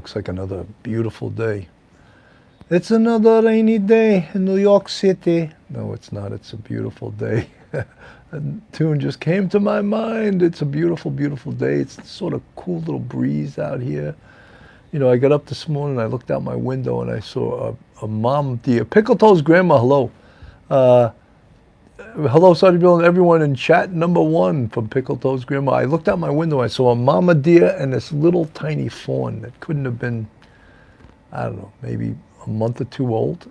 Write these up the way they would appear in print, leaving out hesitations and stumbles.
looks like another beautiful day. It's another rainy day in New York City. No, it's not. It's a beautiful day. A tune just came to my mind. It's a beautiful, beautiful day. It's sort of cool little breeze out here. You know, I got up this morning, I looked out my window and I saw a mom deer. Pickle Toes Grandma, hello. Hello, Sergeant Bill and everyone in chat number 1 from Pickle Toes Grandma. I looked out my window, I saw a mama deer and this little tiny fawn that couldn't have been, I don't know, maybe a month or 2 old,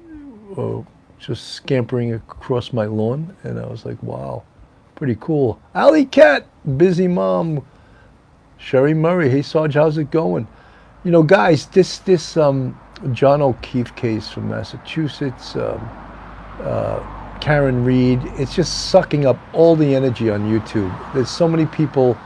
just scampering across my lawn. And I was like, wow, pretty cool. Alley Cat, busy mom. Sherry Murray, hey Sarge, how's it going? You know, guys, this John O'Keefe case from Massachusetts, Karen Reed, it's just sucking up all the energy on YouTube. There's so many people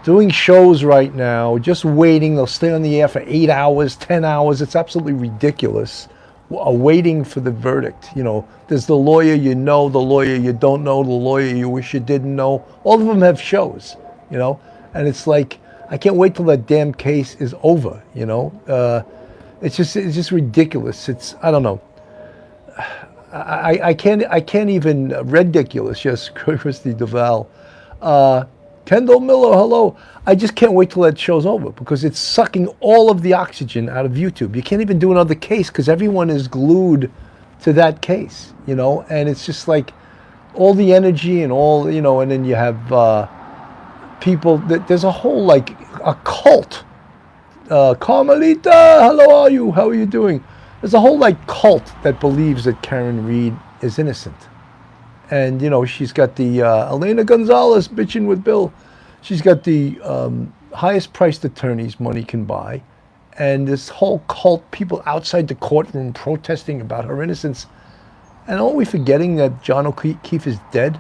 doing shows right now, just waiting. They'll stay on the air for 8 hours, 10 hours. It's absolutely ridiculous. Waiting for the verdict. You know, there's the lawyer you know, the lawyer you don't know, the lawyer you wish you didn't know. All of them have shows, you know, and it's like, I can't wait till that damn case is over, you know. It's just ridiculous. It's, I don't know. I can't even, ridiculous, yes, Christy Duval. Kendall Miller, hello. I just can't wait till that show's over because it's sucking all of the oxygen out of YouTube. You can't even do another case because everyone is glued to that case, you know, and it's just like all the energy and all, you know, and then you have people, there's a whole, like, a cult. Carmelita, hello, how are you doing? There's a whole, like, cult that believes that Karen Reed is innocent. And, you know, she's got the Elena Gonzalez bitching with Bill. She's got the highest priced attorneys money can buy. And this whole cult, people outside the courtroom protesting about her innocence. And aren't we forgetting that John O'Keefe is dead?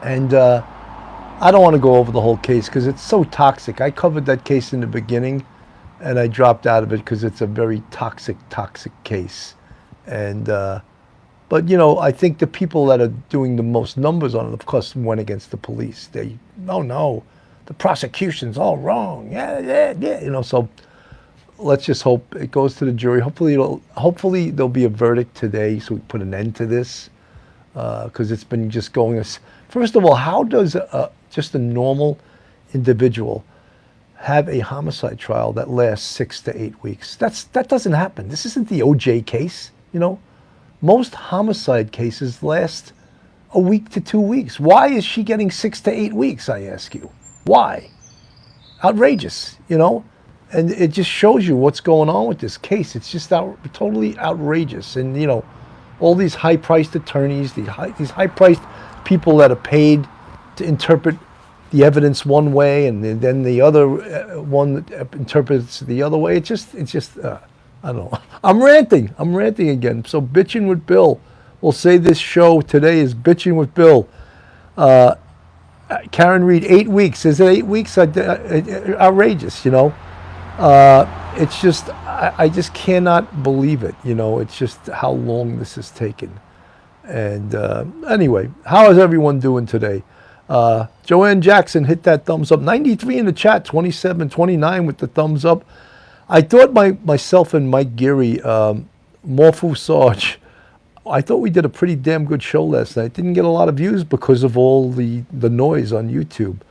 And I don't want to go over the whole case because it's so toxic. I covered that case in the beginning and I dropped out of it because it's a very toxic case. And, but, you know, I think the people that are doing the most numbers on it, of course, went against the police. They, no, the prosecution's all wrong. Yeah. You know, so let's just hope it goes to the jury. Hopefully there'll be a verdict today so we put an end to this because it's been just going. First of all, how does just a normal individual have a homicide trial that lasts 6 to 8 weeks? That doesn't happen. This isn't the OJ case, you know. Most homicide cases last a week to 2 weeks. Why is she getting 6 to 8 weeks, I ask you? Why? Outrageous, you know? And it just shows you what's going on with this case. It's just totally outrageous. And, you know, all these high-priced attorneys, these high-priced people that are paid to interpret the evidence one way and then the other one interprets the otit's just I don't know. I'm ranting again. So bitching with Bill. We'll say this show today is bitching with Bill. Karen Reed, 8 weeks. Is it 8 weeks? Outrageous, you know. It's just, I just cannot believe it. You know, it's just how long this has taken. And anyway, how is everyone doing today? Joanne Jackson, hit that thumbs up. 93 in the chat, 27, 29 with the thumbs up. I thought myself and Mike Geary, Morphu Sarge, I thought we did a pretty damn good show last night. Didn't get a lot of views because of all the noise on YouTube.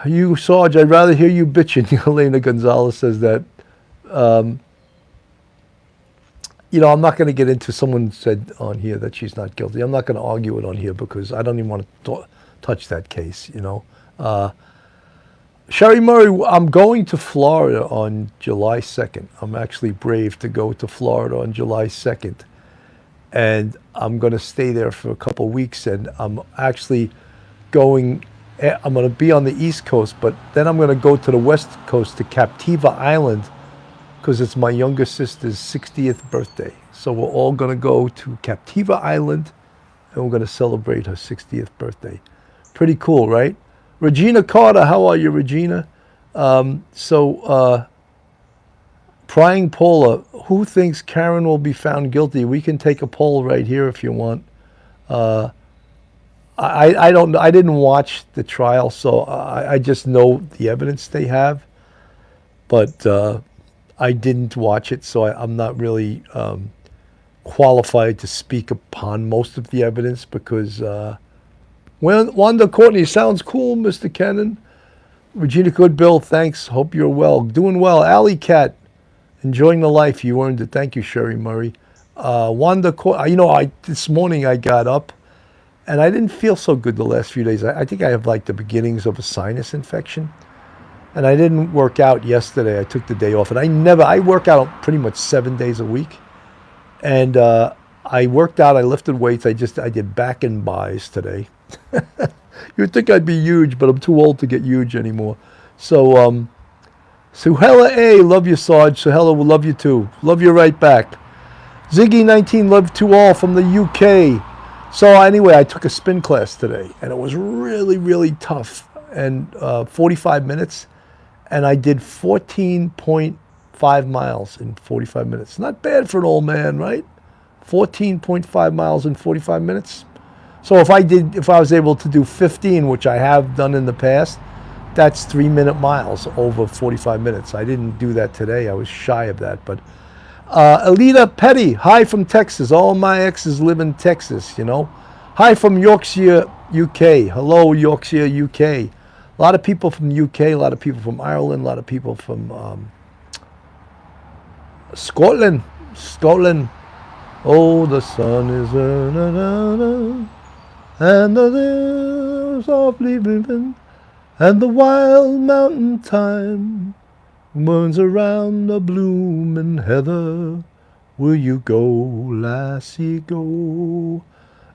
You, Sarge, I'd rather hear you bitching. Elena Gonzalez says that. You know, I'm not going to get into, someone said on here that she's not guilty. I'm not going to argue it on here because I don't even want to touch that case, you know. Sherry Murray, I'm going to Florida on July 2nd. I'm actually brave to go to Florida on July 2nd. And I'm going to stay there for a couple of weeks. And I'm actually going to be on the East Coast, but then I'm going to go to the West Coast to Captiva Island because it's my younger sister's 60th birthday. So we're all going to go to Captiva Island and we're going to celebrate her 60th birthday. Pretty cool, right? Regina Carter, how are you, Regina? Prying Paula, who thinks Karen will be found guilty? We can take a poll right here if you want. I didn't watch the trial, so I just know the evidence they have. but I didn't watch it, so I'm not really qualified to speak upon most of the evidence because Wanda Courtney, sounds cool, Mr. Cannon. Regina Goodbill, thanks. Hope you're well. Doing well. Alley Cat, enjoying the life. You earned it. Thank you, Sherry Murray. Wanda Courtney, this morning I got up and I didn't feel so good the last few days. I think I have like the beginnings of a sinus infection. And I didn't work out yesterday. I took the day off. And I work out pretty much 7 days a week. And I worked out, I lifted weights. I did back and buys today. You'd think I'd be huge, but I'm too old to get huge anymore. So, Suhela A, love you, Sarge. Suhela, will love you too. Love you right back. Ziggy19, love to all from the UK. So anyway, I took a spin class today, and it was really, really tough. And 45 minutes, and I did 14.5 miles in 45 minutes. Not bad for an old man, right? 14.5 miles in 45 minutes. So if I was able to do 15, which I have done in the past, that's 3-minute miles over 45 minutes. I didn't do that today. I was shy of that. But Alita Petty, hi from Texas. All my exes live in Texas, you know. Hi from Yorkshire, UK. Hello, Yorkshire, UK. A lot of people from the UK, a lot of people from Ireland, a lot of people from Scotland. Oh, the sun is and the hills softly weeping, and the wild mountain thyme moons around the blooming heather. Will you go, lassie, go?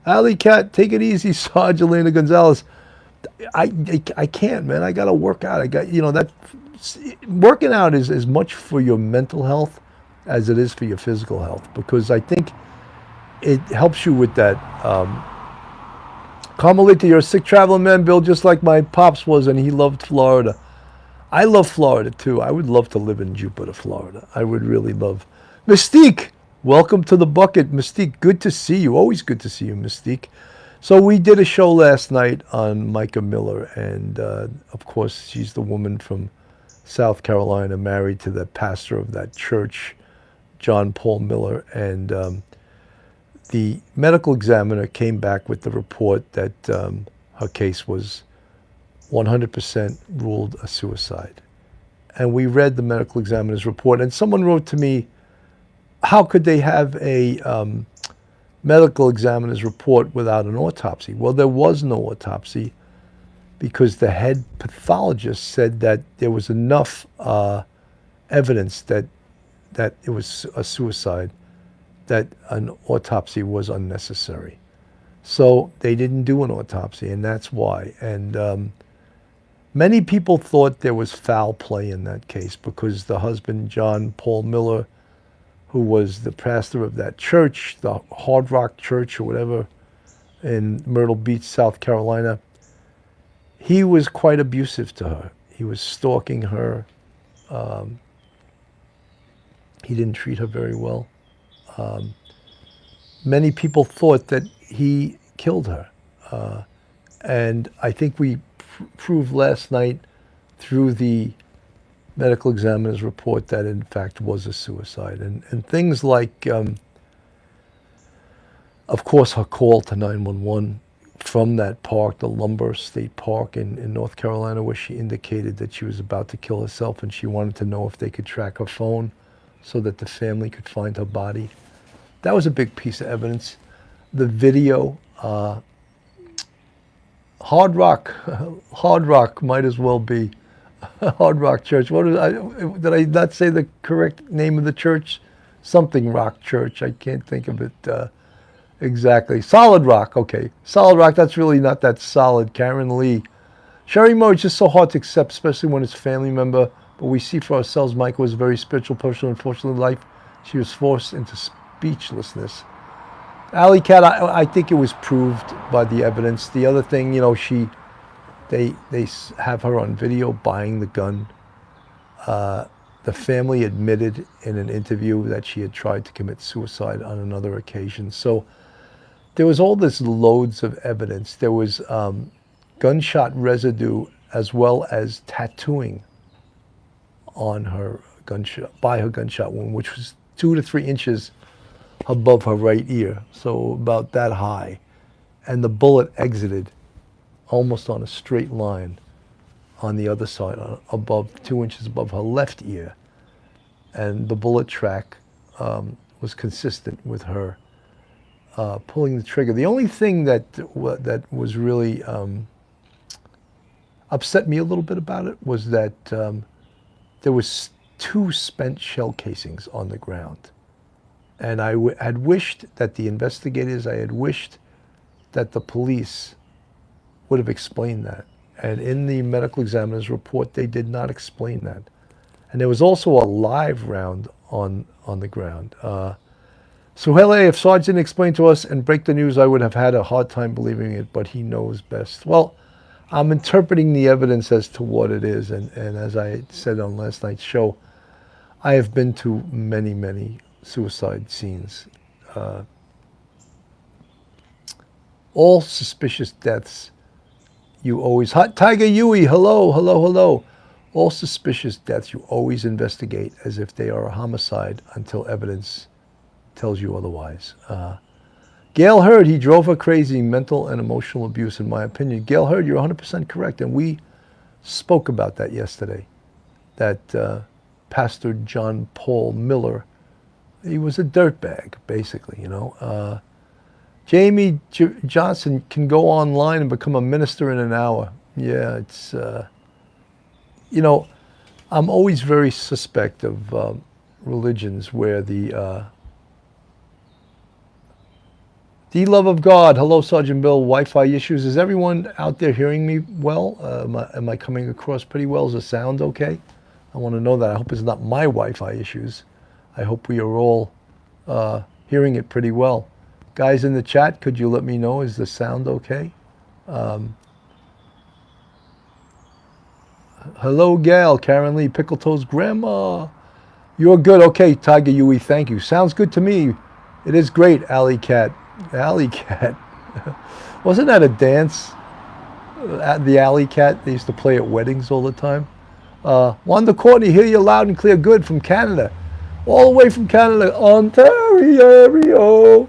Alley Cat, take it easy, Sarge Elena Gonzalez. I can't, man. I got to work out. That working out is as much for your mental health as it is for your physical health, because I think it helps you with that. Carmelita, you're a sick traveling man, Bill, just like my pops was, and he loved Florida. I love Florida too. I would love to live in Jupiter, Florida. I would really love. Mystique, welcome to the bucket. Mystique, good to see you. Always good to see you, Mystique. So we did a show last night on Micah Miller, and of course she's the woman from South Carolina, married to the pastor of that church, John Paul Miller, and the medical examiner came back with the report that her case was 100% ruled a suicide. And we read the medical examiner's report, and someone wrote to me, how could they have a medical examiner's report without an autopsy? Well, there was no autopsy because the head pathologist said that there was enough evidence that it was a suicide, that an autopsy was unnecessary. So they didn't do an autopsy, and that's why. And many people thought there was foul play in that case because the husband, John Paul Miller, who was the pastor of that church, the Hard Rock Church or whatever, in Myrtle Beach, South Carolina, he was quite abusive to her. He was stalking her. He didn't treat her very well. Many people thought that he killed her. And I think we proved last night through the medical examiner's report that in fact was a suicide. And things like, of course, her call to 911 from that park, the Lumber State Park in North Carolina, where she indicated that she was about to kill herself and she wanted to know if they could track her phone so that the family could find her body. That was a big piece of evidence. The video, Hard Rock might as well be Hard Rock Church. Did I not say the correct name of the church? Something Rock Church. I can't think of it exactly. Solid Rock. Okay, Solid Rock. That's really not that solid. Karen Lee. Sherry Moore, it's just so hard to accept, especially when it's a family member. But we see for ourselves, Mike was a very spiritual person. Unfortunately, in life, she was forced into speechlessness. Alley Cat, I think it was proved by the evidence. The other thing, they have her on video buying the gun. The family admitted in an interview that she had tried to commit suicide on another occasion. So there was all this loads of evidence. There was gunshot residue as well as tattooing on her gunshot, by her gunshot wound, which was 2 to 3 inches above her right ear, so about that high. And the bullet exited almost on a straight line on the other side, above 2 inches above her left ear. And the bullet track was consistent with her pulling the trigger. The only thing that was really upset me a little bit about it was that there was 2 spent shell casings on the ground. And I had wished that the investigators, I had wished that the police would have explained that. And in the medical examiner's report, they did not explain that. And there was also a live round on the ground. So, Hele, if Sarge didn't explain to us and break the news, I would have had a hard time believing it, but he knows best. Well, I'm interpreting the evidence as to what it is. And as I said on last night's show, I have been to many, many suicide scenes. All suspicious deaths, you always... Tiger Yui, hello, hello, hello. All suspicious deaths, you always investigate as if they are a homicide until evidence tells you otherwise. Gail Hurd, he drove her crazy, mental and emotional abuse, in my opinion. Gail Hurd, you're 100% correct. And we spoke about that yesterday, that Pastor John Paul Miller, he was a dirtbag, basically, you know. Jamie Johnson can go online and become a minister in an hour. Yeah, it's, you know, I'm always very suspect of religions where the love of God. Hello, Sergeant Bill. Wi-Fi issues. Is everyone out there hearing me well? Am I coming across pretty well? Is the sound okay? I want to know that. I hope it's not my Wi-Fi issues. I hope we are all hearing it pretty well. Guys in the chat, could you let me know, is the sound okay? Hello, Gail. Karen Lee, Pickle Toes Grandma. You're good. Okay, Tiger Yui, thank you. Sounds good to me. It is great, Alley Cat. Alley Cat. Wasn't that a dance? The Alley Cat, they used to play at weddings all the time. Wanda Courtney, hear you loud and clear. Good, from Canada. All the way from Canada, Ontario.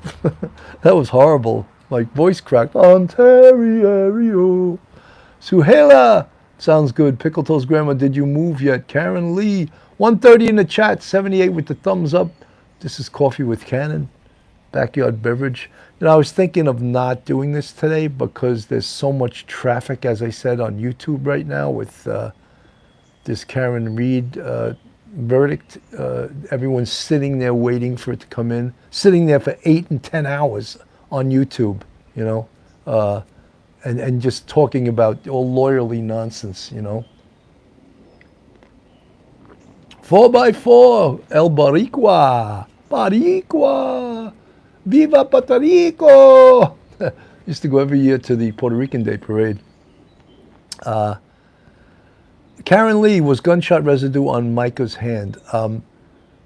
That was horrible. My voice cracked. Ontario. Suhaila. Sounds good. Pickle Toes Grandma, did you move yet? Karen Lee. 130 in the chat. 78 with the thumbs up. This is Coffee with Cannon. Backyard Beverage. You know, I was thinking of not doing this today because there's so much traffic, as I said, on YouTube right now with this Karen Reed verdict. Everyone's sitting there waiting for it to come in, sitting there for 8 and 10 hours on YouTube, you know, and just talking about all lawyerly nonsense, you know. 4x4, El Boricua, Boricua, Viva Puerto Rico. Used to go every year to the Puerto Rican Day Parade. Karen Lee, was gunshot residue on Micah's hand.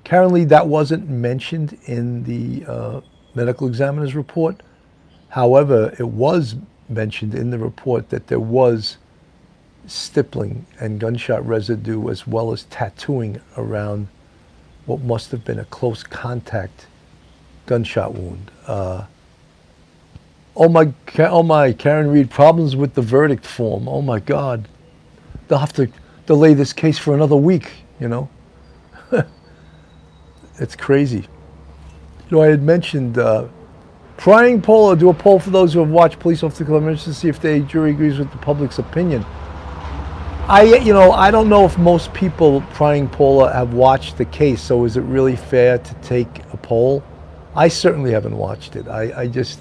Karen Lee, that wasn't mentioned in the medical examiner's report. However, it was mentioned in the report that there was stippling and gunshot residue as well as tattooing around what must have been a close contact gunshot wound. Oh my, Karen Reed, problems with the verdict form. Oh my God. They'll have to delay this case for another week, you know. It's crazy. You know, I had mentioned prying poll, or do a poll for those who have watched Police Officer Clemens to see if the jury agrees with the public's opinion. You know, I don't know if most people prying poll have watched the case, so is it really fair to take a poll? I certainly haven't watched it. I just,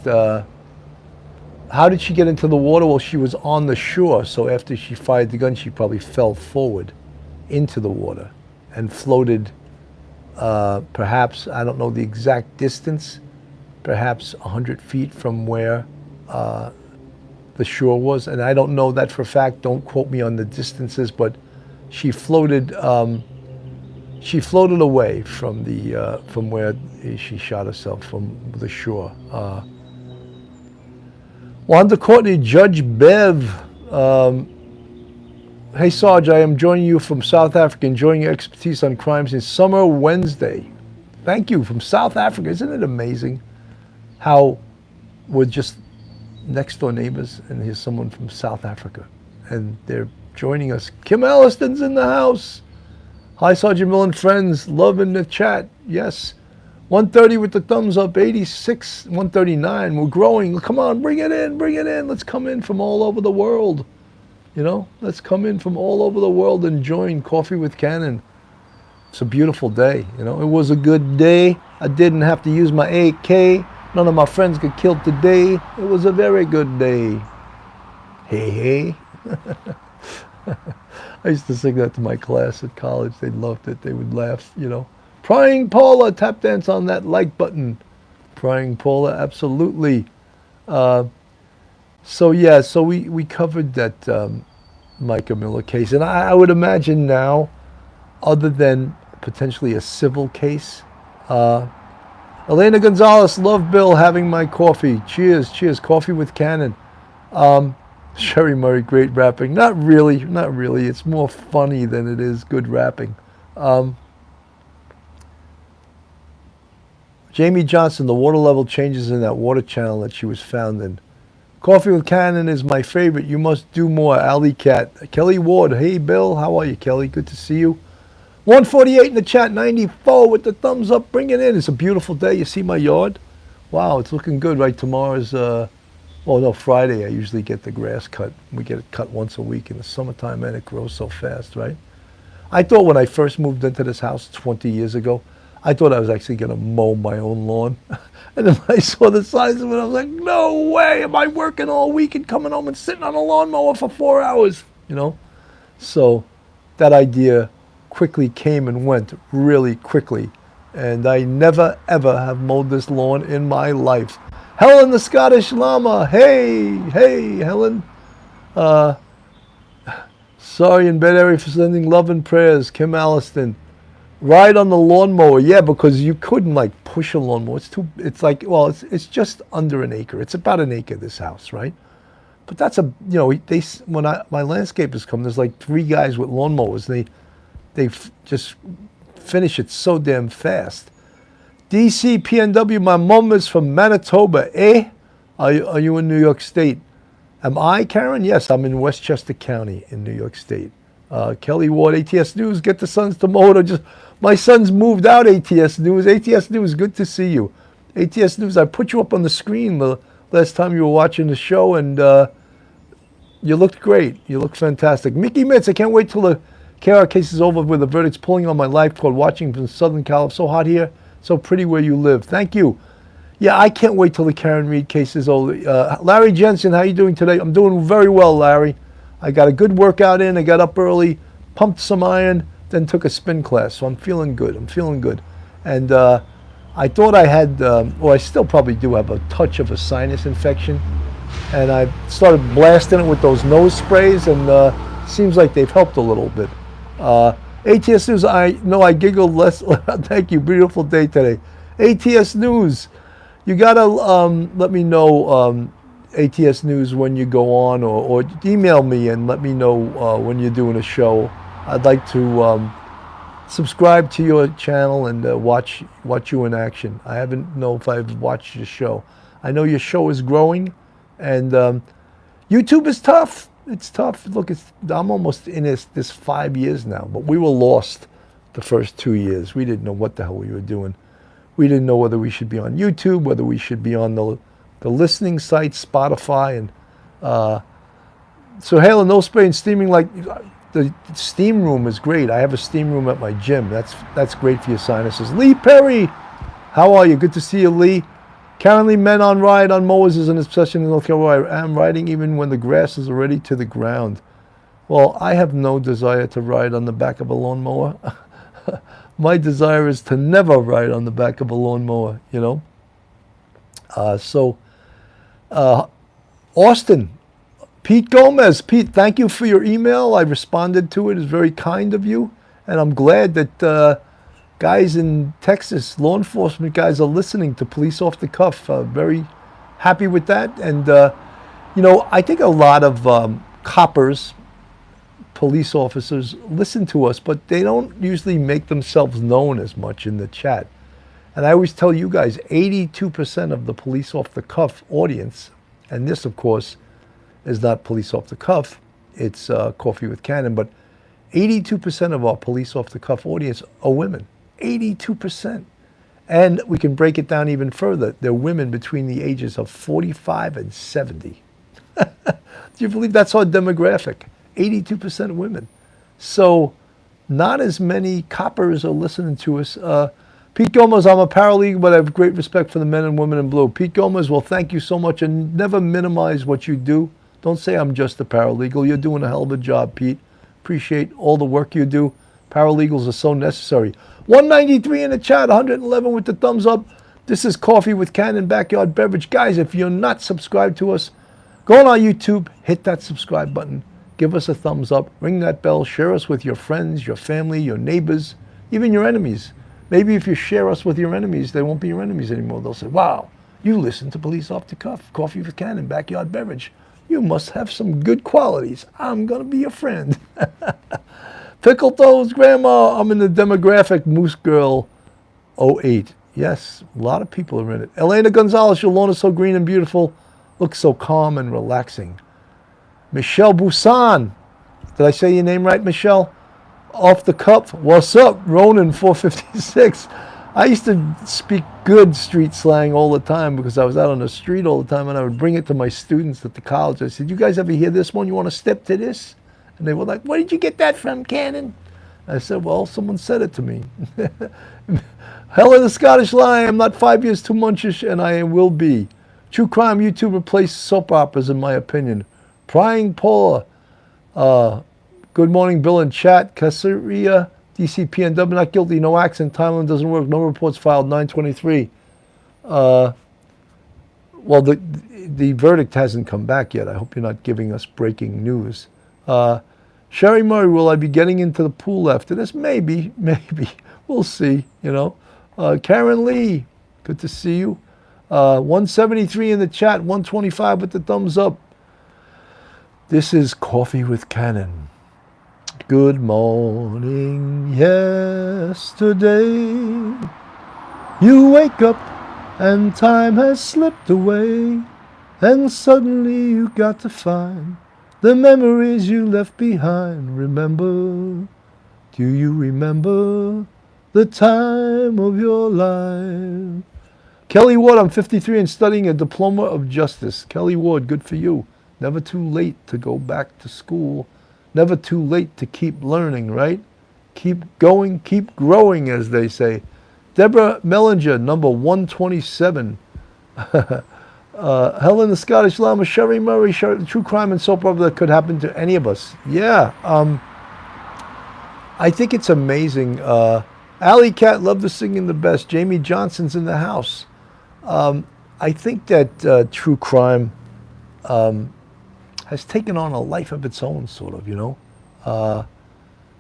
how did she get into the water? Well, she was on the shore, so after she fired the gun, she probably fell forward into the water and floated, perhaps, I don't know the exact distance, perhaps 100 feet from where the shore was. And I don't know that for a fact, don't quote me on the distances, but she floated away from the from where she shot herself, from the shore. Wanda Courtney, Judge Bev, Hey Sarge, I am joining you from South Africa, enjoying your expertise on crimes in Summer Wednesday. Thank you from South Africa. Isn't it amazing how we're just next door neighbors, and here's someone from South Africa, and they're joining us. Kim Alliston's in the house. Hi, Sergeant Bill and friends. Love in the chat. Yes. 130 with the thumbs up. 86, 139. We're growing. Come on, bring it in, bring it in. Let's come in from all over the world. You know, let's come in from all over the world and join Coffee with Cannon. It's a beautiful day. You know, it was a good day. I didn't have to use my AK. None of my friends got killed today. It was a very good day. Hey, hey. I used to sing that to my class at college. They loved it. They would laugh, you know. Prying Paula, tap dance on that like button. Prying Paula, absolutely. So we covered that Micah Miller case. And I would imagine now, other than potentially a civil case, Elena Gonzalez, love Bill, having my coffee. Cheers, cheers, Coffee with Cannon. Sherry Murray, great rapping. Not really, not really. It's more funny than it is good rapping. Jamie Johnson, the water level changes in that water channel that she was found in. Coffee with Cannon is my favorite. You must do more. Alley Cat. Kelly Ward, hey Bill, how are you, Kelly? Good to see you. 148 in the chat, 94 with the thumbs up. Bring it in. It's a beautiful day. You see my yard? Wow, it's looking good, right? Tomorrow's, Friday. I usually get the grass cut. We get it cut once a week in the summertime, and it grows so fast, right? I thought when I first moved into this house 20 years ago, I thought I was actually going to mow my own lawn. And then when I saw the size of it, I was like, no way. Am I working all week and coming home and sitting on a lawnmower for 4 hours? You know? So that idea quickly came and went really quickly. And I never, ever have mowed this lawn in my life. Helen the Scottish Llama. Hey, Helen. Sorry in bed area for sending love and prayers. Kim Alliston. Ride on the lawnmower. Yeah, because you couldn't like push a lawnmower. It's just under an acre. It's about an acre, this house, right? But that's when my landscapers come, there's like 3 guys with lawnmowers. They just finish it so damn fast. DC PNW, my mom is from Manitoba. Are you in New York State? Am I, Karen? Yes, I'm in Westchester County in New York State. Kelly Ward, ATS News, get the sons to motor. My son's moved out, ATS News. ATS News, good to see you. ATS News, I put you up on the screen the last time you were watching the show, and you looked great. You look fantastic. Mickey Mitz, I can't wait till the KR case is over with the verdicts pulling on my life cord, watching from Southern California. So hot here, so pretty where you live. Thank you. Yeah, I can't wait till the Karen Reed case is over. Larry Jensen, how you doing today? I'm doing very well, Larry. I got a good workout in. I got up early, pumped some iron, then took a spin class. So I'm feeling good. And I thought I had, I still probably do have a touch of a sinus infection. And I started blasting it with those nose sprays, and seems like they've helped a little bit. ATS News, I know I giggled less. Thank you. Beautiful day today. ATS News, you got to let me know, ATS News, when you go on, or email me and let me know when you're doing a show. I'd like to subscribe to your channel and watch you in action. I haven't know if I've watched your show. I know your show is growing, and YouTube is tough. It's tough. Look, I'm almost in this 5 years now, but we were lost the first 2 years. We didn't know what the hell we were doing. We didn't know whether we should be on YouTube, whether we should be on the listening sites, Spotify, and so Halo, no spray and steaming. Like the steam room is great. I have a steam room at my gym. That's great for your sinuses. Lee Perry, how are you? Good to see you, Lee. Currently, men on ride on mowers is an obsession in North Carolina. I am riding even when the grass is already to the ground. Well, I have no desire to ride on the back of a lawnmower. My desire is to never ride on the back of a lawnmower, you know. Austin, Pete Gomez. Pete, thank you for your email. I responded to it. It's very kind of you. And I'm glad that guys in Texas, law enforcement guys, are listening to Police Off the Cuff. Very happy with that. And, I think a lot of coppers police officers listen to us, but they don't usually make themselves known as much in the chat. And I always tell you guys, 82% of the police off the cuff audience, and this of course is not police off the cuff, it's Coffee with Cannon, but 82% of our police off the cuff audience are women. 82%. And we can break it down even further. They're women between the ages of 45 and 70. Do you believe that's our demographic? 82% women. So not as many coppers are listening to us. Pete Gomez, I'm a paralegal, but I have great respect for the men and women in blue. Pete Gomez, well, thank you so much, and never minimize what you do. Don't say I'm just a paralegal. You're doing a hell of a job, Pete. Appreciate all the work you do. Paralegals are so necessary. 193 in the chat, 111 with the thumbs up. This is Coffee with Cannon, Backyard Beverage. Guys, if you're not subscribed to us, go on our YouTube, hit that subscribe button, give us a thumbs up, ring that bell, share us with your friends, your family, your neighbors, even your enemies. Maybe if you share us with your enemies, they won't be your enemies anymore. They'll say, wow, you listen to Police Off the Cuff, Coffee with Cannon, Backyard Beverage. You must have some good qualities. I'm going to be your friend. Pickle Toes, Grandma, I'm in the demographic Moose Girl 08. Yes, a lot of people are in it. Elena Gonzalez, your lawn is so green and beautiful. Looks so calm and relaxing. Michelle Busan. Did I say your name right, Michelle? Off the cuff. What's up, Ronan 456? I used to speak good street slang all the time because I was out on the street all the time, and I would bring it to my students at the college. I said, you guys ever hear this one? You want to step to this? And they were like, where did you get that from, Cannon? I said, well, someone said it to me. Helen the Scottish Lion, I'm not 5 years too munchish, and I will be. True crime YouTube replaced soap operas, in my opinion. Prying Paula. Good morning, Bill and chat. Caesarea, DCPNW, not guilty, no accident, timeline doesn't work, no reports filed, 923. Well, the verdict hasn't come back yet. I hope you're not giving us breaking news. Sherry Murray, will I be getting into the pool after this? Maybe. We'll see, you know. Karen Lee, good to see you. 173 in the chat, 125 with the thumbs up. This is Coffee with Cannon. Good morning, yesterday. You wake up and time has slipped away, and suddenly you got to find the memories you left behind. Remember, do you remember the time of your life? Kelly Ward, I'm 53 and studying a diploma of justice. Kelly Ward, good for you. Never too late to go back to school. Never too late to keep learning, right? Keep going, keep growing, as they say. Deborah Mellinger, number 127. Helen the Scottish Llama, Sherry Murray, true crime and soap opera that could happen to any of us. Yeah, I think it's amazing. Alley Cat, love the singing the best. Jamie Johnson's in the house. I think that true crime has taken on a life of its own, sort of, you know.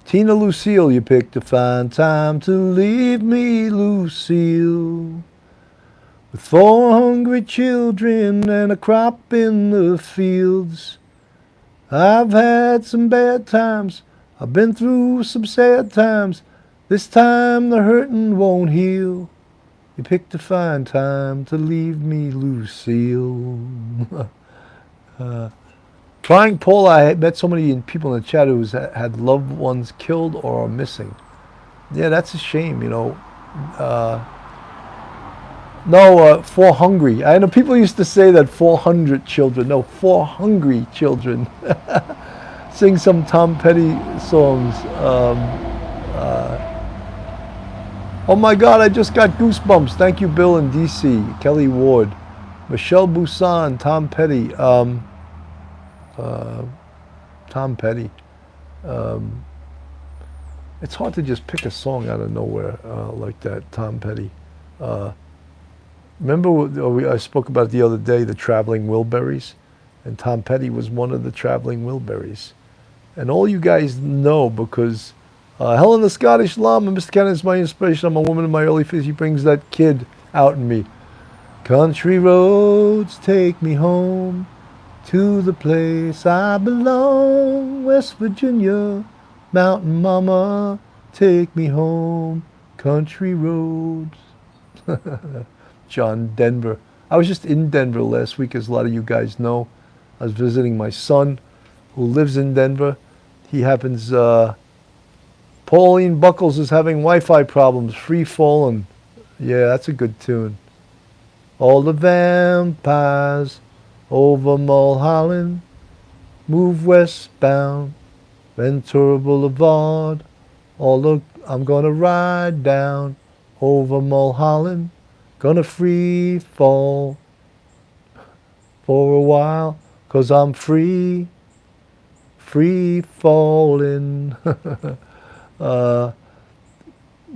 Tina Lucille, you picked to find time to leave me, Lucille. With 4 hungry children and a crop in the fields. I've had some bad times, I've been through some sad times. This time the hurting won't heal. You picked to find time to leave me, Lucille. Trying Paul, I met so many people in the chat who had loved ones killed or are missing. Yeah, that's a shame, you know. For hungry. I know people used to say that 400 children. No, 4 hungry children. Sing some Tom Petty songs. Oh my God, I just got goosebumps. Thank you, Bill in DC. Kelly Ward. Michelle Busan, Tom Petty. Tom Petty. It's hard to just pick a song out of nowhere like that. Tom Petty. Remember I spoke about the other day, the Traveling Wilburys? And Tom Petty was one of the Traveling Wilburys. And all you guys know, because Helen the Scottish Llama, Mr. Cannon is my inspiration. I'm a woman in my early 50s. He brings that kid out in me. Country roads take me home. to the place I belong, West Virginia, Mountain Mama, take me home, country roads. John Denver. I was just in Denver last week, as a lot of you guys know. I was visiting my son, who lives in Denver. He happens, Pauline Buckles is having Wi-Fi problems, Free Fallin'. Yeah, that's a good tune. All the vampires over Mulholland move westbound, Ventura Boulevard. I'm gonna ride down over Mulholland, gonna free fall for a while, 'cause I'm free falling.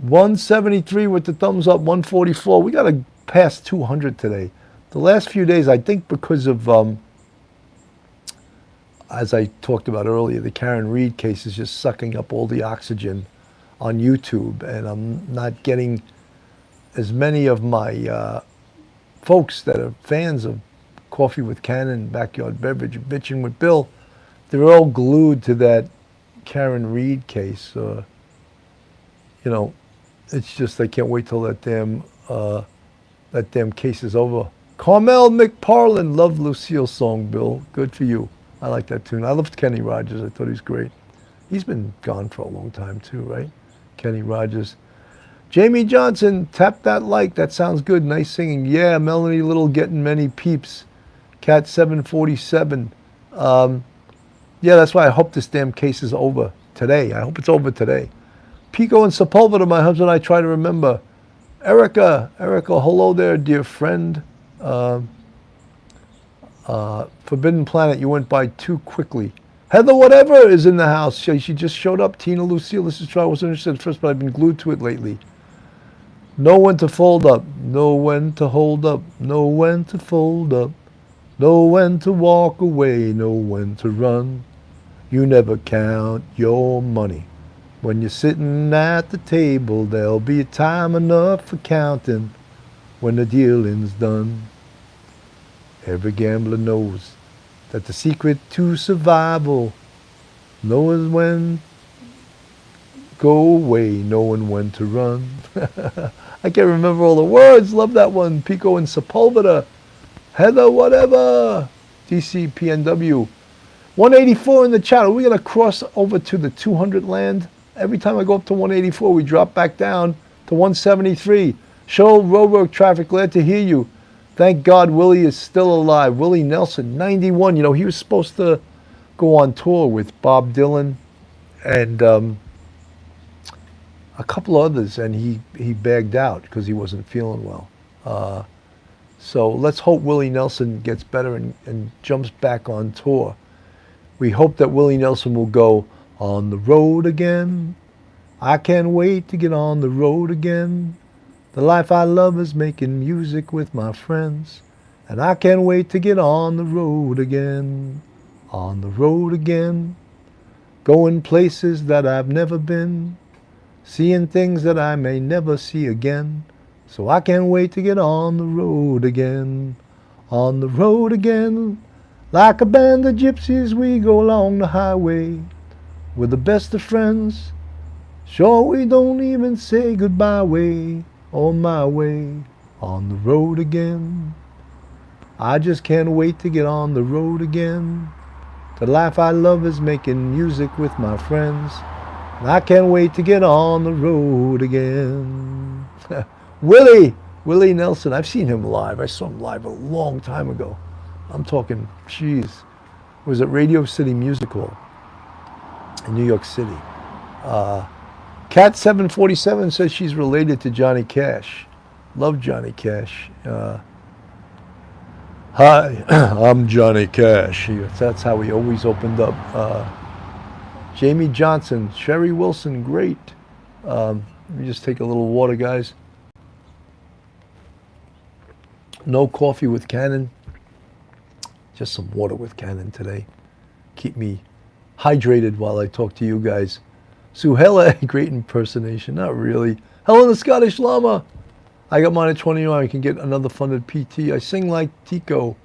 173 with the thumbs up, 144. We got to pass 200 today. The last few days, I think because of, as I talked about earlier, the Karen Reed case is just sucking up all the oxygen on YouTube, and I'm not getting as many of my folks that are fans of Coffee with Cannon, Backyard Beverage, Bitchin' with Bill. They're all glued to that Karen Reed case. It's just I can't wait till that damn case is over. Carmel McParlin, love Lucille's song, Bill. Good for you. I like that tune. I loved Kenny Rogers. I thought he was great. He's been gone for a long time too, right? Kenny Rogers. Jamie Johnson, tap that like. That sounds good. Nice singing. Yeah, Melanie Little getting many peeps. Cat 747. Yeah, that's why I hope this damn case is over today. I hope it's over today. Pico and Sepulveda, my husband and I try to remember. Erica, hello there, dear friend. Forbidden Planet, you went by too quickly. Heather Whatever is in the house. She just showed up. Tina Lucille, this is true. I wasn't interested at first, but I've been glued to it lately. Know when to fold up. Know when to hold up. Know when to fold up. Know when to walk away. Know when to run. You never count your money. When you're sitting at the table, there'll be time enough for counting when the dealing's done. Every gambler knows that the secret to survival knows when go away, knowing when to run. I can't remember all the words. Love that one. Pico and Sepulveda. Heather Whatever. DC PNW. 184 in the chat. Are we going to cross over to the 200 land? Every time I go up to 184, we drop back down to 173. Show Roadwork Traffic, glad to hear you. Thank God Willie is still alive. Willie Nelson, 91. He was supposed to go on tour with Bob Dylan and a couple others, and he bagged out because he wasn't feeling well. So let's hope Willie Nelson gets better and jumps back on tour. We hope that Willie Nelson will go on the road again. I can't wait to get on the road again. The life I love is making music with my friends. And I can't wait to get on the road again. On the road again. Going places that I've never been. Seeing things that I may never see again. So I can't wait to get on the road again. On the road again. Like a band of gypsies we go along the highway. We're the best of friends. Sure we don't even say goodbye way. On my way. On the road again. I just can't wait to get on the road again. The life I love is making music with my friends. And I can't wait to get on the road again. Willie Nelson. I've seen him live. I saw him live a long time ago. I'm talking, geez. It was at Radio City Music Hall in New York City. Cat 747 says she's related to Johnny Cash. Love Johnny Cash. Hi, I'm Johnny Cash. That's how he always opened up. Jamie Johnson, Sherry Wilson, great. Let me just take a little water, guys. No coffee with Cannon. Just some water with Cannon today. Keep me hydrated while I talk to you guys. Suhela, great impersonation. Not really. Helen the Scottish Llama. I got mine at 21. I can get another funded PT. I sing like Tico.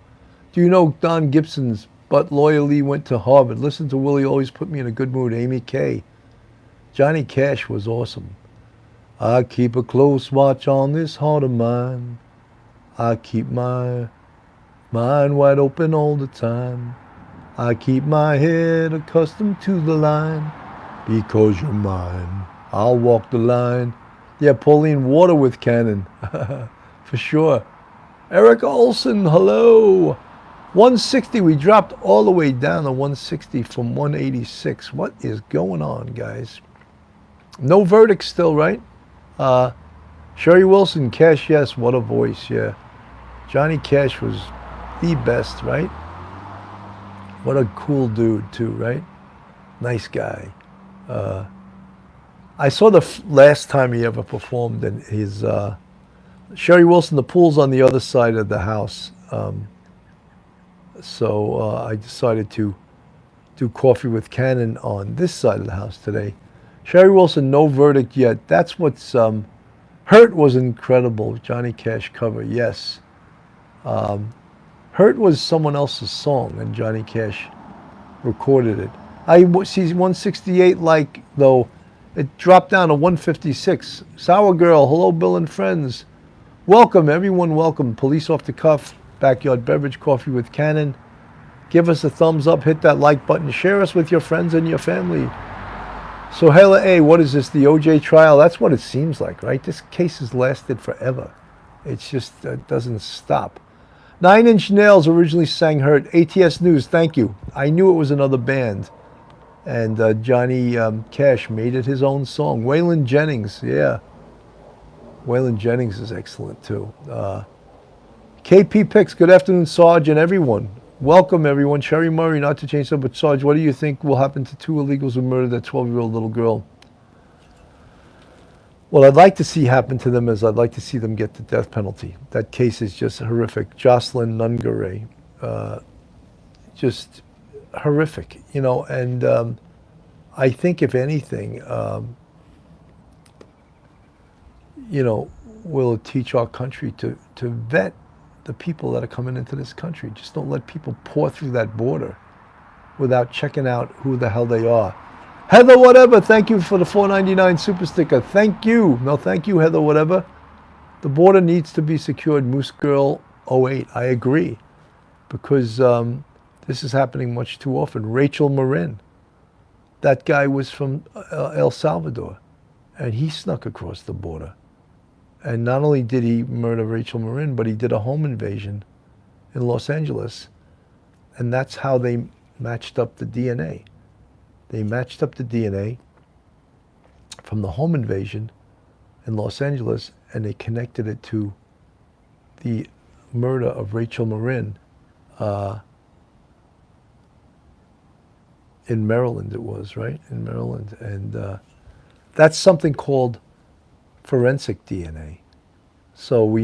Do you know Don Gibson's but loyally went to Harvard? Listen to Willie, always put me in a good mood. Amy Kay. Johnny Cash was awesome. I keep a close watch on this heart of mine. I keep my mind wide open all the time. I keep my head accustomed to the line. Because you're mine, I'll walk the line. Yeah, Pauline Water with Cannon. For sure. Eric Olson, hello. 160, we dropped all the way down to 160 from 186. What is going on, guys? No verdict still, right? Sherry Wilson, Cash, yes, what a voice, yeah. Johnny Cash was the best, right? What a cool dude, too, right? Nice guy. I saw the last time he ever performed, and his Sherry Wilson, the pool's on the other side of the house. So I decided to do Coffee with Cannon on this side of the house today. Sherry Wilson, no verdict yet. That's what's Hurt was incredible. Johnny Cash cover, yes. Hurt was someone else's song, and Johnny Cash recorded it. I see 168 like, though. It dropped down to 156. Sour Girl, hello, Bill and friends. Welcome, everyone, welcome. Police off the cuff, Backyard Beverage, Coffee with Cannon. Give us a thumbs up, hit that like button, share us with your friends and your family. So, Hela A, what is this, the OJ trial? That's what it seems like, right? This case has lasted forever. It's just, it doesn't stop. 9 Inch Nails originally sang Hurt. ATS News, thank you. I knew it was another band. And Johnny Cash made it his own song. Waylon Jennings, yeah. Waylon Jennings is excellent, too. KP Picks, good afternoon, Sarge, and everyone. Welcome, everyone. Sherry Murray, not to change something, but Sarge, what do you think will happen to 2 illegals who murdered that 12-year-old little girl? What I'd like to see happen to them is I'd like to see them get the death penalty. That case is just horrific. Jocelyn Nungaray, just horrific, you know, and I think if anything, you know, will teach our country to vet the people that are coming into this country. Just don't let people pour through that border without checking out who the hell they are. Heather Whatever, thank you for the $4.99 super sticker. Thank you. No, thank you, Heather Whatever. The border needs to be secured. Moose Girl 08. I agree, because this is happening much too often. Rachel Marin, that guy was from El Salvador, and he snuck across the border. And not only did he murder Rachel Marin, but he did a home invasion in Los Angeles. And that's how they matched up the DNA. They matched up the DNA from the home invasion in Los Angeles, and they connected it to the murder of Rachel Marin in Maryland, it was, right? In Maryland. And that's something called forensic DNA. So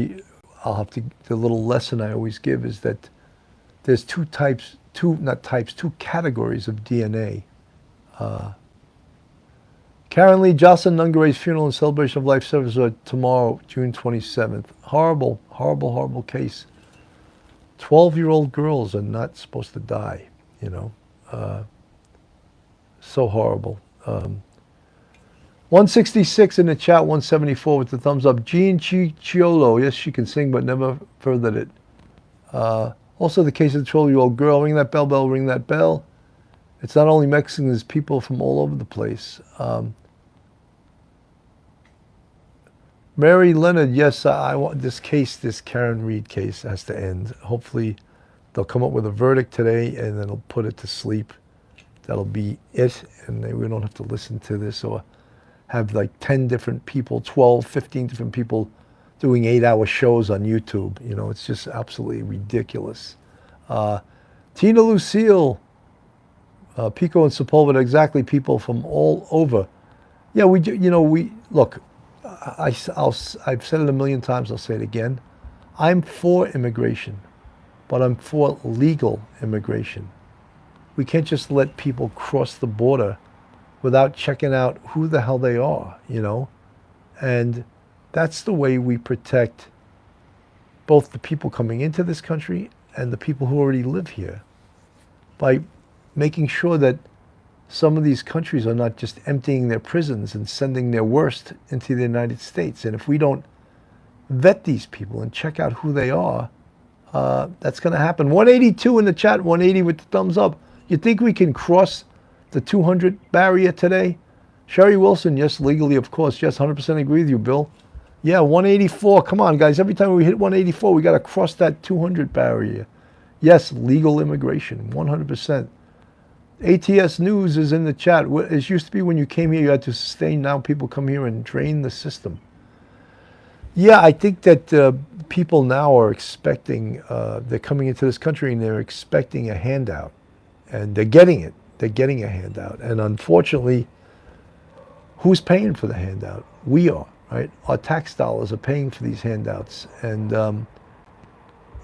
I'll have to, the little lesson I always give is that there's two categories of DNA. Karen Lee, Jocelyn Nungaray's funeral and celebration of life service are tomorrow, June 27th. Horrible, horrible, horrible case. 12-year-old girls are not supposed to die, you know. So horrible. 166 in the chat, 174 with the thumbs up. Jean Chiolo, yes, she can sing, but never furthered it. Also the case of the 12-year-old girl. Ring that bell, bell, ring that bell. It's not only Mexicans, it's people from all over the place. Mary Leonard, yes, I want this case, this Karen Reed case has to end. Hopefully they'll come up with a verdict today and then they'll put it to sleep. That'll be it, and we don't have to listen to this or have like 10 different people, 12, 15 different people doing 8-hour shows on YouTube. You know, it's just absolutely ridiculous. Tina Lucille, Pico and Sepulveda, exactly, people from all over. Yeah, we do, you know, look, I've said it a million times, I'll say it again. I'm for immigration, but I'm for legal immigration. We can't just let people cross the border without checking out who the hell they are, you know? And that's the way we protect both the people coming into this country and the people who already live here by making sure that some of these countries are not just emptying their prisons and sending their worst into the United States. And if we don't vet these people and check out who they are, that's going to happen. 182 in the chat, 180 with the thumbs up. You think we can cross the 200 barrier today? Sherry Wilson, yes, legally, of course. Yes, 100% agree with you, Bill. Yeah, 184. Come on, guys. Every time we hit 184, we got to cross that 200 barrier. Yes, legal immigration, 100%. ATS News is in the chat. It used to be when you came here, you had to sustain. Now people come here and drain the system. Yeah, I think that people now are expecting, they're coming into this country and they're expecting a handout. And they're getting it. They're getting a handout. And unfortunately, who's paying for the handout? We are, right? Our tax dollars are paying for these handouts. And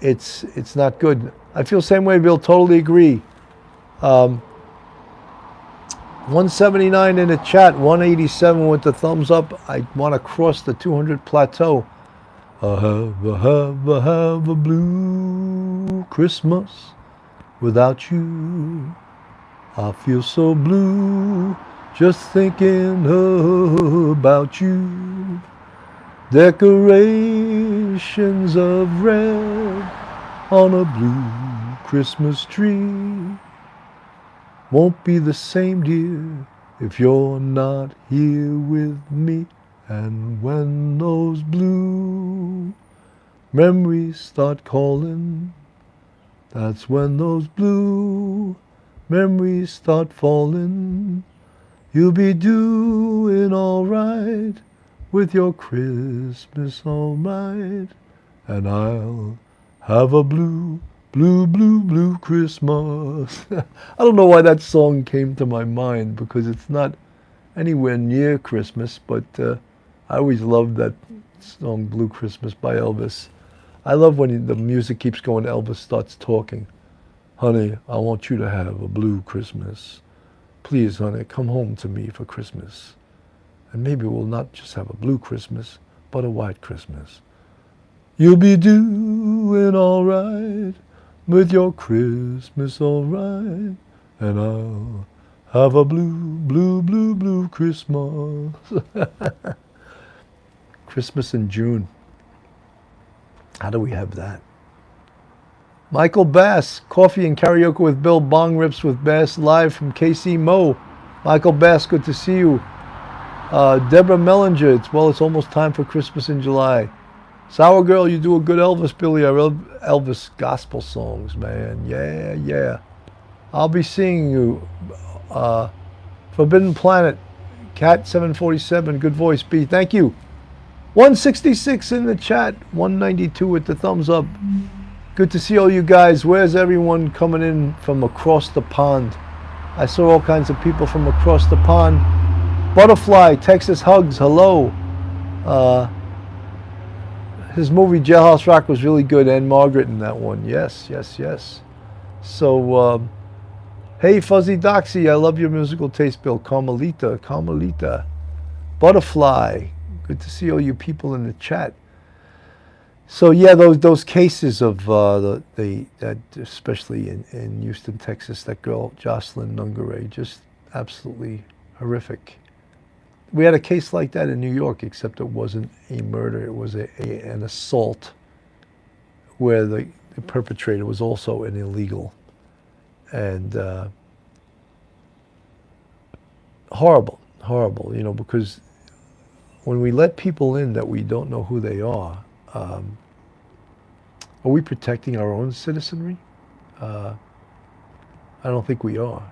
it's not good. I feel the same way, Bill. Totally agree. 179 in the chat, 187 with the thumbs up. I want to cross the 200 plateau. I have a blue Christmas without you. I feel so blue just thinking about you. Decorations of red on a blue Christmas tree. Won't be the same, dear, if you're not here with me. And when those blue memories start calling, that's when those blue memories start falling. You'll be doing all right with your Christmas all right. And I'll have a blue Christmas. I don't know why that song came to my mind, because it's not anywhere near Christmas, but I always loved that song, Blue Christmas by Elvis. I love when the music keeps going, Elvis starts talking. Honey, I want you to have a blue Christmas. Please, honey, come home to me for Christmas. And maybe we'll not just have a blue Christmas, but a white Christmas. You'll be doing all right with your Christmas all right, and I'll have a blue Christmas. Christmas in June. How do we have that? Michael Bass, Coffee and Karaoke with Bill, Bong Rips with Bass, live from KC Mo. Michael Bass, good to see you. Deborah Mellinger, it's almost time for Christmas in July. Sour Girl, you do a good Elvis, Billy. I love Elvis gospel songs, man. Yeah. I'll be seeing you. Forbidden Planet, Cat 747, good voice, B. Thank you. 166 in the chat, 192 with the thumbs up. Good to see all you guys. Where's everyone coming in from across the pond? I saw all kinds of people from across the pond. Butterfly, Texas Hugs, hello. His movie Jailhouse Rock was really good, and Margaret in that one. Yes. So, hey, Fuzzy Doxy, I love your musical taste, Bill. Carmelita. Butterfly, good to see all you people in the chat. So yeah, those cases of that especially in Houston, Texas, that girl Jocelyn Nungare, just absolutely horrific. We had a case like that in New York, except it wasn't a murder; it was an assault, where the perpetrator was also an illegal, and horrible, because when we let people in that we don't know who they are we protecting our own citizenry? I don't think we are,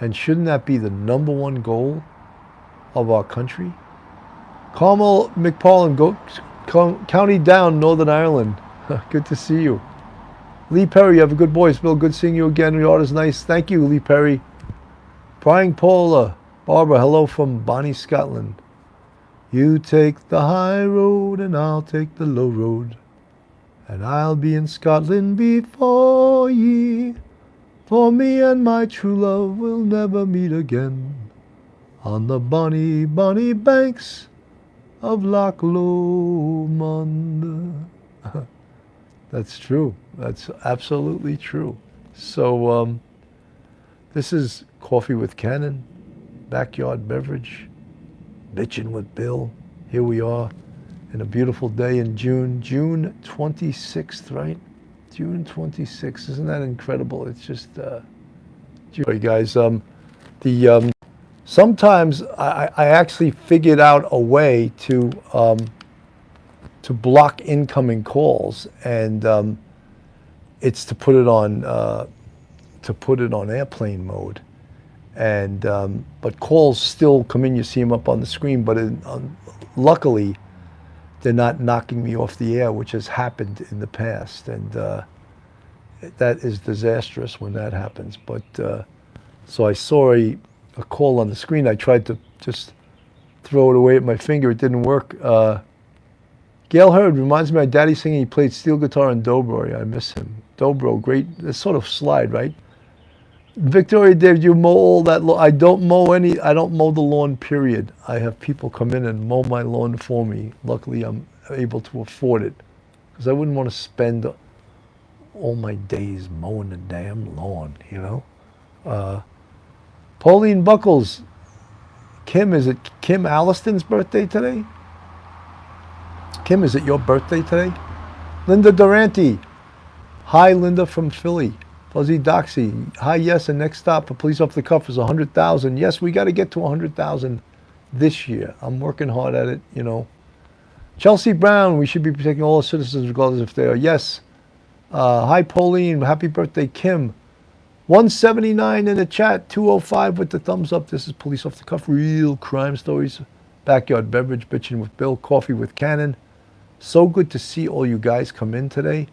And shouldn't that be the number one goal of our country? Carmel McParlin, County Down, Northern Ireland. Good to see you. Lee Perry, you have a good voice, Bill. Good seeing you again. Your art is nice. Thank you, Lee Perry. Prying Paula, Barbara, hello from Bonnie, Scotland. You take the high road and I'll take the low road, and I'll be in Scotland before ye. For me and my true love will never meet again on the bonny, bonny banks of Loch Lomond. That's true. That's absolutely true. So this is Coffee with Cannon, Backyard Beverage, Bitchin' with Bill. Here we are in a beautiful day in June 26th, right? June 26th. Isn't that incredible? It's just, you guys, sometimes I actually figured out a way to block incoming calls, and it's to put it on airplane mode, and but calls still come in. You see them up on the screen, but luckily they're not knocking me off the air, which has happened in the past, and that is disastrous when that happens. But so I saw a call on the screen. I tried to just throw it away at my finger. It didn't work. Gail Hurd reminds me of my daddy singing. He played steel guitar in Dobro. I miss him. Dobro, great. It's sort of slide, right? Victoria, Dave, you mow all that lawn? I don't mow the lawn, period. I have people come in and mow my lawn for me. Luckily, I'm able to afford it, because I wouldn't want to spend all my days mowing the damn lawn, you know? Pauline Buckles. Kim, is it Kim Alliston's birthday today? Kim, is it your birthday today? Linda Durante. Hi, Linda from Philly. Fuzzy Doxy. Hi, yes, and next stop for Police Off the Cuff is 100,000. Yes, we got to get to 100,000 this year. I'm working hard at it, you know. Chelsea Brown, we should be protecting all citizens regardless if they are. Yes. Hi, Pauline. Happy birthday, Kim. 179 in the chat, 205 with the thumbs up. This is Police Off the Cuff, real crime stories. Backyard Beverage, Bitchin' with Bill, Coffee with Cannon. So good to see all you guys come in today.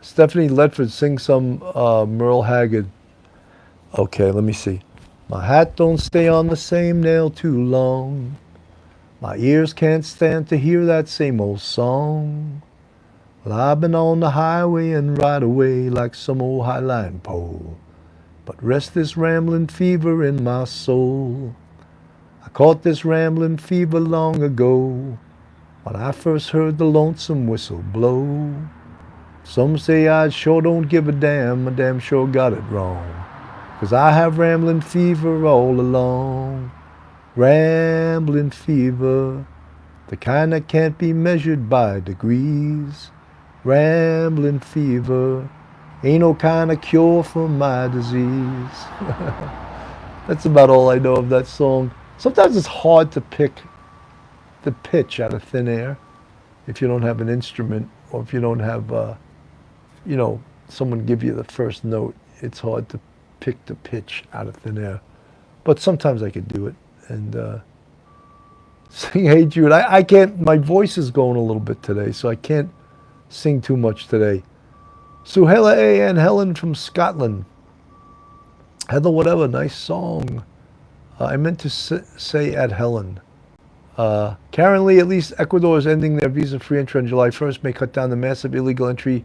Stephanie Ledford, sing some Merle Haggard. Okay, let me see. My hat don't stay on the same nail too long. My ears can't stand to hear that same old song. Well, I've been on the highway and ride away like some old highline pole. But rest this rambling fever in my soul. I caught this rambling fever long ago, when I first heard the lonesome whistle blow. Some say I sure don't give a damn, I damn sure got it wrong. 'Cause I have rambling fever all along. Rambling fever, the kind that can't be measured by degrees. Rambling fever, ain't no kind of cure for my disease. That's about all I know of that song. Sometimes it's hard to pick the pitch out of thin air if you don't have an instrument, or if you don't have, you know, someone give you the first note. It's hard to pick the pitch out of thin air. But sometimes I could do it. And sing Hey Jude. I can't, my voice is going a little bit today, so I can't sing too much today. Suhela A. and Helen from Scotland. Heather Whatever, nice song. I meant to say at Helen. Karen Lee, at least Ecuador is ending their visa-free entry on July 1st, may cut down the massive illegal entry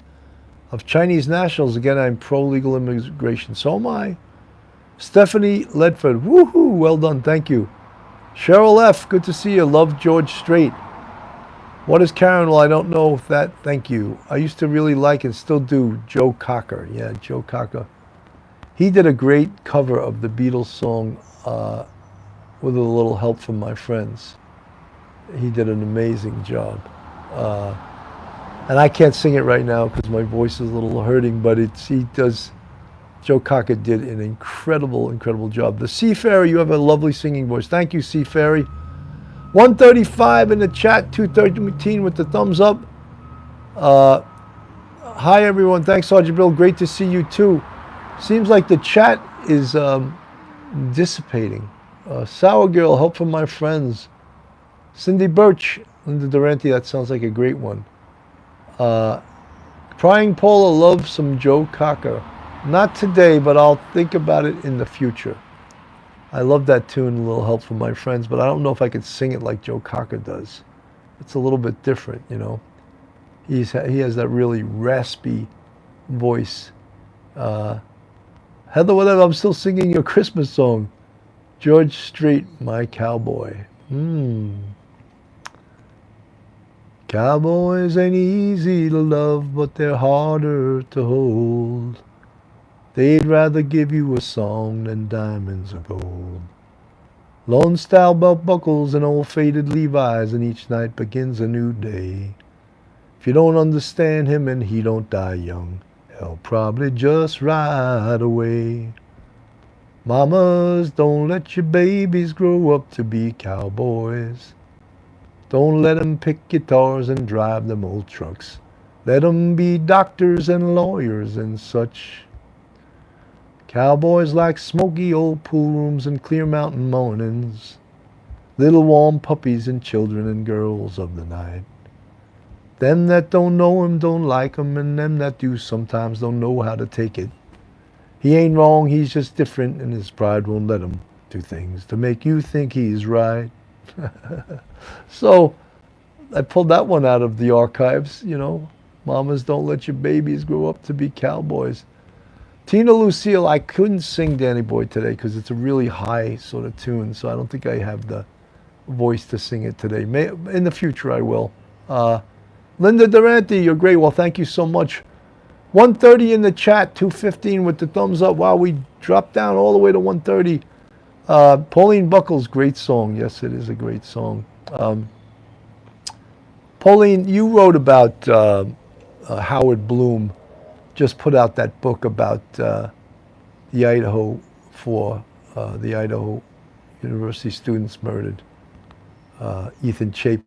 of Chinese nationals. Again, I'm pro-legal immigration. So am I. Stephanie Ledford, woohoo, well done, thank you. Cheryl F., good to see you. Love George Strait. What is Karen? Well, I don't know if that, thank you. I used to really like and still do Joe Cocker. Yeah, Joe Cocker. He did a great cover of the Beatles song with a little help from my friends. He did an amazing job. And I can't sing it right now because my voice is a little hurting, but Joe Cocker did an incredible, incredible job. The Seafarer, you have a lovely singing voice. Thank you, Seafarer. 135 in the chat, 213 with the thumbs up. Hi, everyone. Thanks, Sergeant Bill. Great to see you, too. Seems like the chat is dissipating. Sour Girl, help from my friends. Cindy Birch, Linda Durante, that sounds like a great one. Prying Paula loves some Joe Cocker. Not today, but I'll think about it in the future. I love that tune, A Little Help from My Friends, but I don't know if I could sing it like Joe Cocker does. It's a little bit different, you know. He has that really raspy voice. Heather, whatever, I'm still singing your Christmas song. George Strait, My Cowboy. Cowboys ain't easy to love, but they're harder to hold. They'd rather give you a song than diamonds or gold. Lone style belt buckles and old faded Levi's, and each night begins a new day. If you don't understand him and he don't die young, he'll probably just ride away. Mamas, don't let your babies grow up to be cowboys. Don't let 'em pick guitars and drive them old trucks. Let 'em be doctors and lawyers and such. Cowboys like smoky old pool rooms and clear mountain mornings. Little warm puppies and children and girls of the night. Them that don't know him don't like him, and them that do sometimes don't know how to take it. He ain't wrong, he's just different, and his pride won't let him do things to make you think he's right. So, I pulled that one out of the archives, you know. Mamas, don't let your babies grow up to be cowboys. Tina Lucille, I couldn't sing Danny Boy today because it's a really high sort of tune, so I don't think I have the voice to sing it today. In the future I will. Linda Durante, you're great. Well, thank you so much. 130 in the chat, 215 with the thumbs up. Wow, we dropped down all the way to 130. Pauline Buckles, great song. Yes, it is a great song. Pauline, you wrote about Howard Bloom. Just put out that book about the Idaho University students murdered. Ethan Chapin.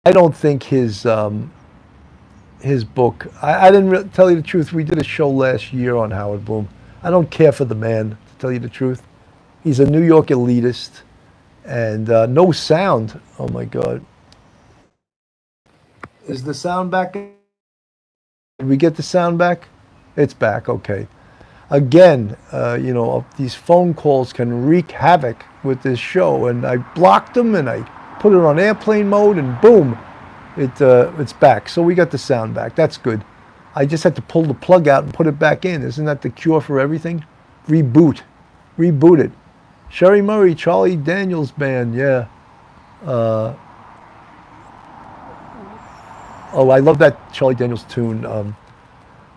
I don't think his book. I didn't tell you the truth. We did a show last year on Howard Bloom. I don't care for the man, to tell you the truth. He's a New York elitist, and no sound. Oh my God. Is the sound back? Did we get the sound back? It's back. Okay. Again, these phone calls can wreak havoc with this show, and I blocked them and I put it on airplane mode, and boom, it's back. So we got the sound back. That's good. I just had to pull the plug out and put it back in. Isn't that the cure for everything? Reboot it. Sherry Murray, Charlie Daniels Band, yeah. I love that Charlie Daniels tune.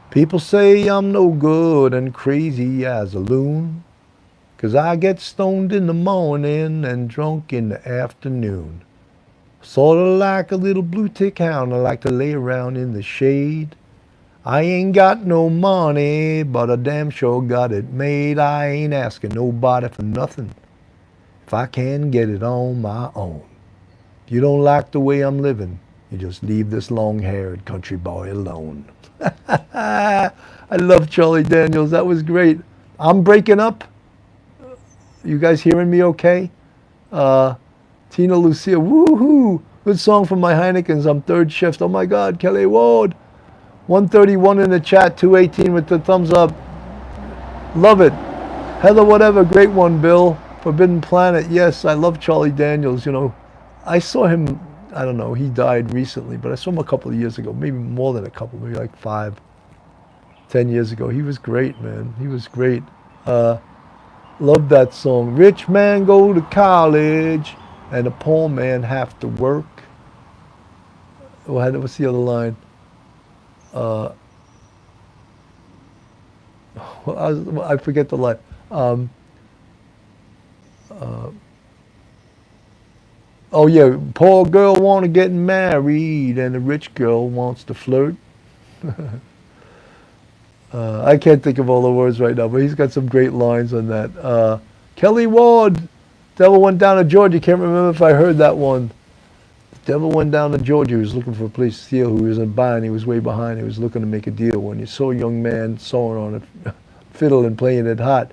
People say I'm no good and crazy as a loon, 'cause I get stoned in the morning and drunk in the afternoon. Sorta like a little blue tick hound, I like to lay around in the shade. I ain't got no money, but I damn sure got it made. I ain't asking nobody for nothing if I can get it on my own. If you don't like the way I'm living, you just leave this long-haired country boy alone. I love Charlie Daniels. That was great. I'm breaking up. You guys hearing me okay? Tina Lucia, woohoo! Good song from my Heinekens. I'm third shift. Oh my God, Kelly Ward. 131 in the chat, 218 with the thumbs up. Love it. Heather, whatever, great one, Bill. Forbidden Planet. Yes, I love Charlie Daniels. You know, I saw him, I don't know, he died recently, but I saw him a couple of years ago, maybe more than a couple, maybe like 5-10 years ago. He was great, man. He was great. Love that song. Rich man go to college and a poor man have to work. What's the other line? I forget the line. Oh yeah, poor girl want to get married and the rich girl wants to flirt. I can't think of all the words right now, but he's got some great lines on that. Kelly Ward, Devil Went Down to Georgia. Can't remember if I heard that one. The Devil Went Down to Georgia. He was looking for a place to steal. Who wasn't buying. He was way behind. He was looking to make a deal. When he saw a young man sawing on a fiddle and playing it hot,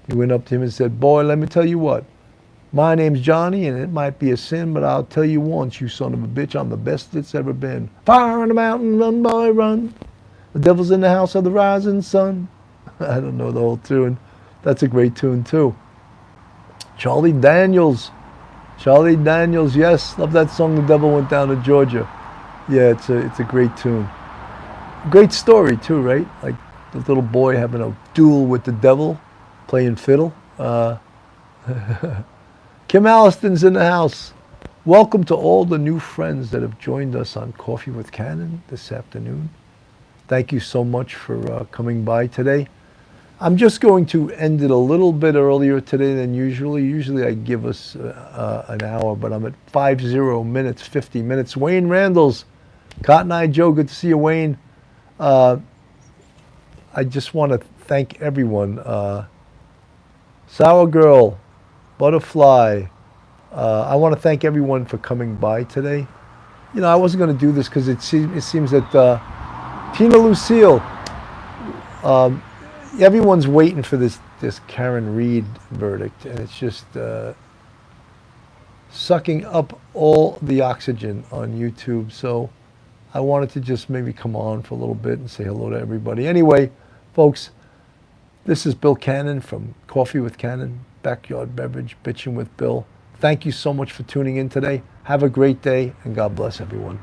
he went up to him and said, "Boy, let me tell you what. My name's Johnny, and it might be a sin, but I'll tell you once, you son of a bitch, I'm the best that's ever been. Fire on the mountain, run, boy, run. The devil's in the house of the rising sun." I don't know the whole tune. That's a great tune, too. Charlie Daniels. Charlie Daniels, yes. Love that song, The Devil Went Down to Georgia. Yeah, it's a great tune. Great story, too, right? Like the little boy having a duel with the devil, playing fiddle. Kim Alliston's in the house. Welcome to all the new friends that have joined us on Coffee with Cannon this afternoon. Thank you so much for coming by today. I'm just going to end it a little bit earlier today than usually. Usually I give us an hour, but I'm at 50 minutes, 50 minutes. Wayne Randalls, Cotton Eye Joe, good to see you, Wayne. I just want to thank everyone. Sour Girl, Butterfly. I want to thank everyone for coming by today. You know, I wasn't going to do this because it seems that Tina Lucille, everyone's waiting for this Karen Reed verdict, and it's just sucking up all the oxygen on YouTube. So I wanted to just maybe come on for a little bit and say hello to everybody. Anyway, folks, this is Bill Cannon from Coffee with Cannon, Backyard Beverage, Bitchin' with Bill. Thank you so much for tuning in today. Have a great day, and God bless everyone.